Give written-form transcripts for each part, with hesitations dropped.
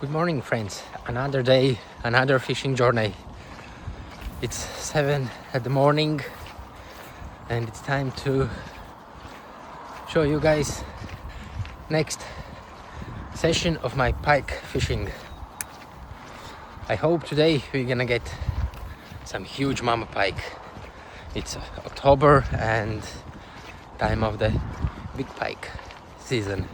Good morning, friends. Another day, another fishing journey. It's 7 at the morning and it's time to show you guys next session of my pike fishing. I hope today we're gonna get some huge mama pike. It's October and time of the big pike season.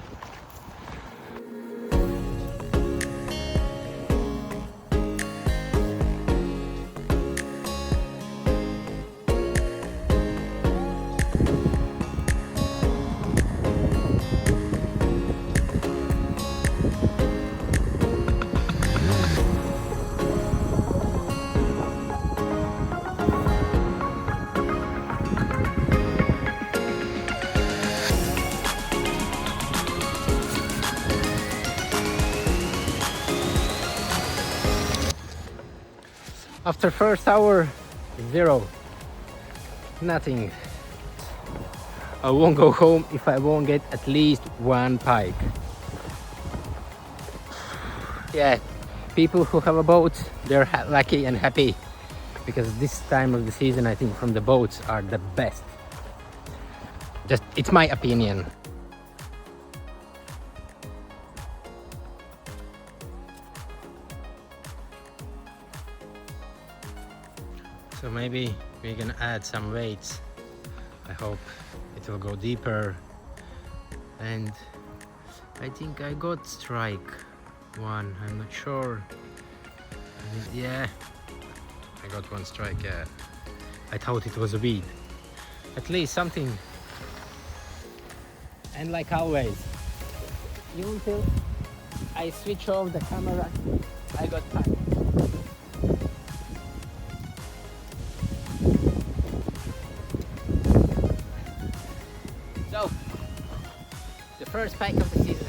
After first hour, zero, nothing. I won't go home if I won't get at least one pike. Yeah, people who have a boat, they're lucky and happy because this time of the season, I think from the boats are the best. Just, it's my opinion. So maybe we're gonna add some weights. I hope it will go deeper. And I think I got strike one, I'm not sure. Yeah, I got one strike. I thought it was a weed. At least something. And like always, even until I switch off the camera, I got pike. So, the first pike of the season.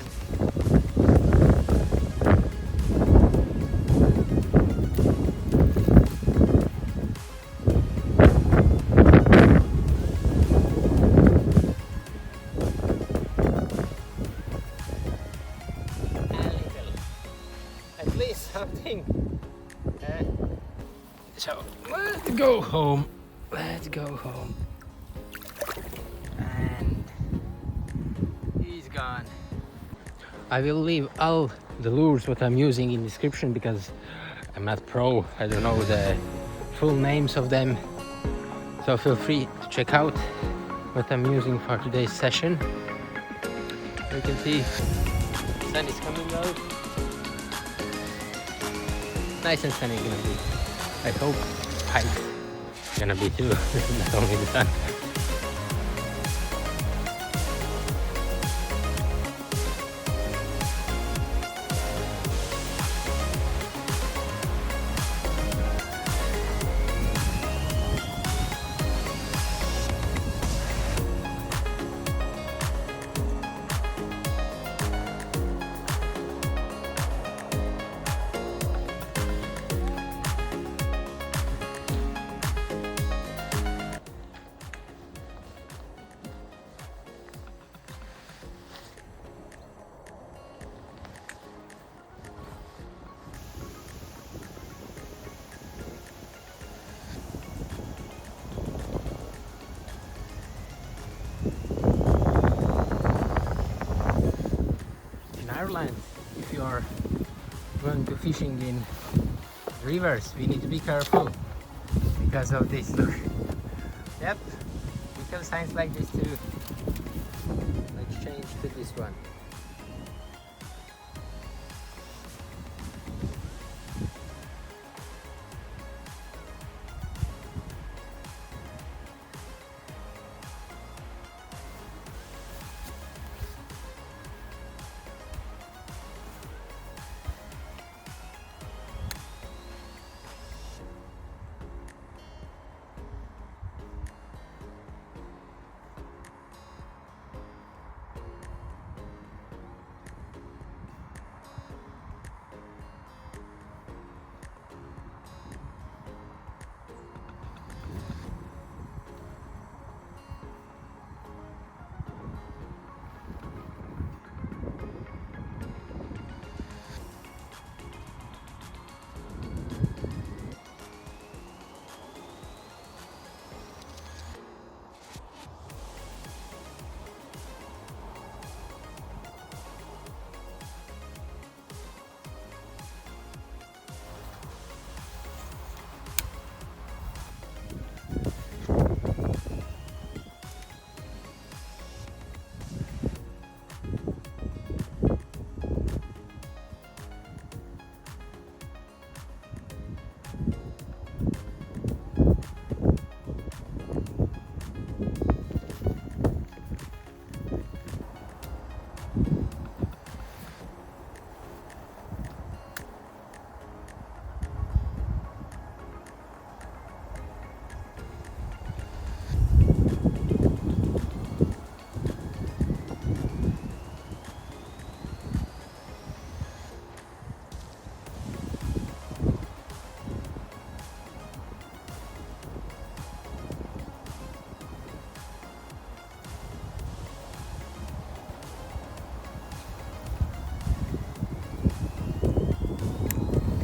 At least something. So, let's go home. Let's go home. And he's gone. I will leave all the lures what I'm using in description because I'm not pro. I don't know the full names of them. So feel free to check out what I'm using for today's session. You can see the sun is coming out. Nice and sunny gonna be. I hope pike's gonna be too, not only the sun. Ireland, if you are going to fishing in rivers, we need to be careful because of this. Look, yep, little signs like this too. Let's change to this one.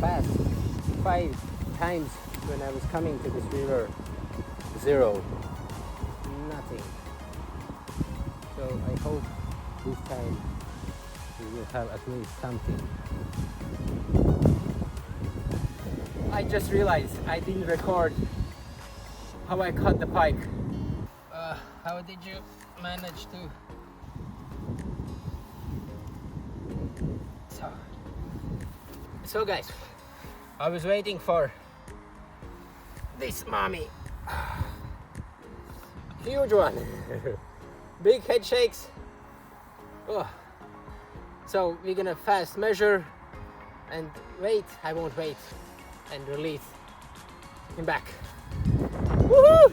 last 5 times when I was coming to this river, 0, nothing. So I hope this time we will have at least something. I just realized I didn't record how I caught the pike. How did you manage to? So guys, I was waiting for this mommy. Huge one. Big head shakes. Oh. So we're gonna fast measure and wait. I won't wait and release him back. Woohoo!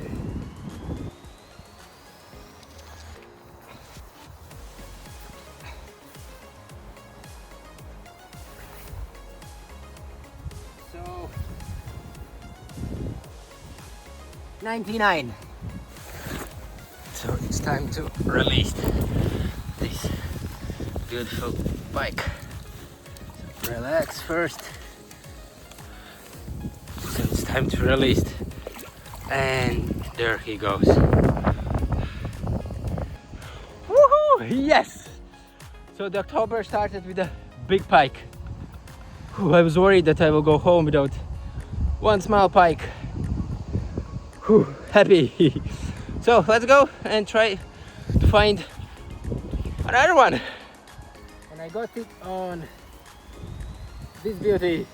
So 99. So it's time to release this beautiful pike. So relax first. So it's time to release, and there he goes. Woohoo! Yes! So the October started with a big pike. I was worried that I will go home without one small pike. Happy. So let's go and try to find another one. And I got it on this beauty.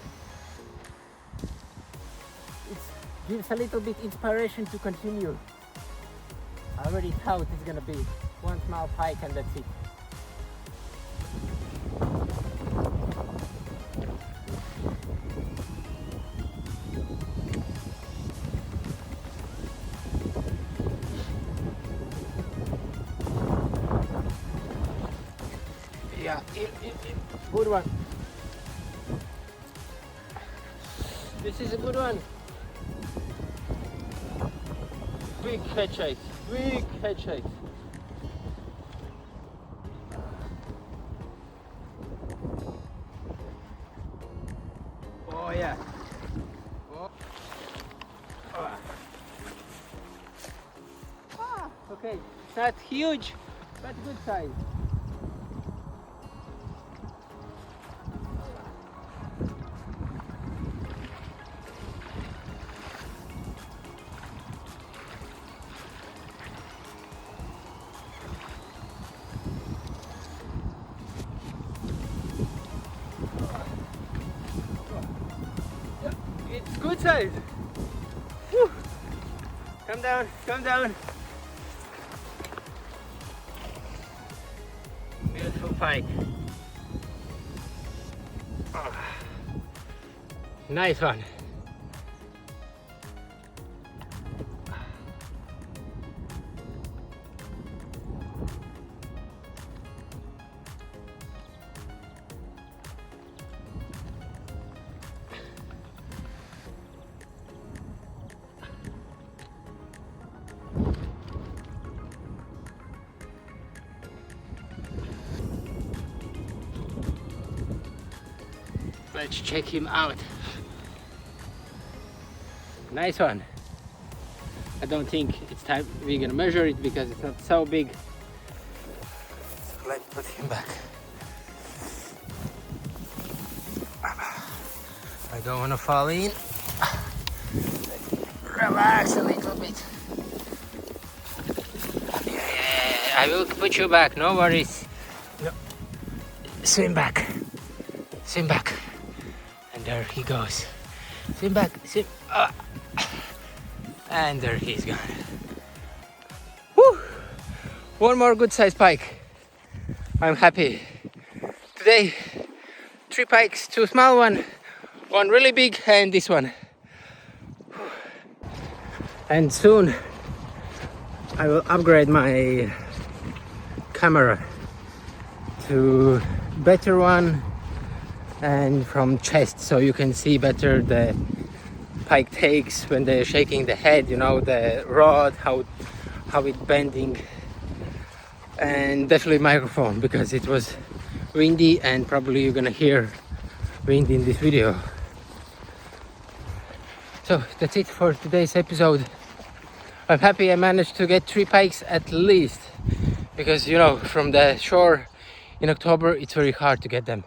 It gives a little bit inspiration to continue. I already thought it's gonna be one small pike and that's it. Yeah, good one. This is a good one. Big head shakes, big head shakes. Oh yeah. Oh. Ah, okay, it's not huge, but good size. It's good size. Whew. Come down, come down. Beautiful pike. Oh. Nice one. Let's check him out. Nice one. I don't think it's time we're gonna measure it because it's not so big. So let's put him back. I don't want to fall in. Relax a little bit. Yeah, I will put you back, no worries. No. Swim back. Swim back. And there he goes. Swim back, swim. And there he's gone. Woo! One more good sized pike. I'm happy. Today, 3 pikes, 2 small one really big, and this one. And soon I will upgrade my camera to better one and from chest, so you can see better the pike takes when they're shaking the head, you know, the rod, how it bending, and definitely microphone because it was windy and probably you're gonna hear wind in this video. So that's it for today's episode. I'm happy I managed to get 3 pikes at least, because you know, from the shore in October it's very hard to get them.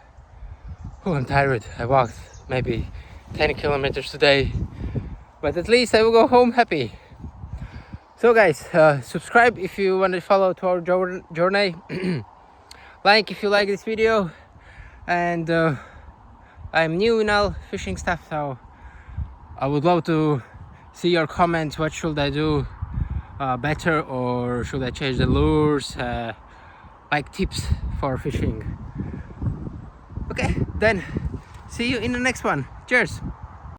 Oh, I'm tired. I walked maybe 10 kilometers today, but at least I will go home happy. So guys, subscribe if you want to follow to our journey. Like if you like this video, and I'm new in all fishing stuff, so I would love to see your comments. What should I do better, or should I change the lures, like tips for fishing. Okay, then see you in the next one. Cheers.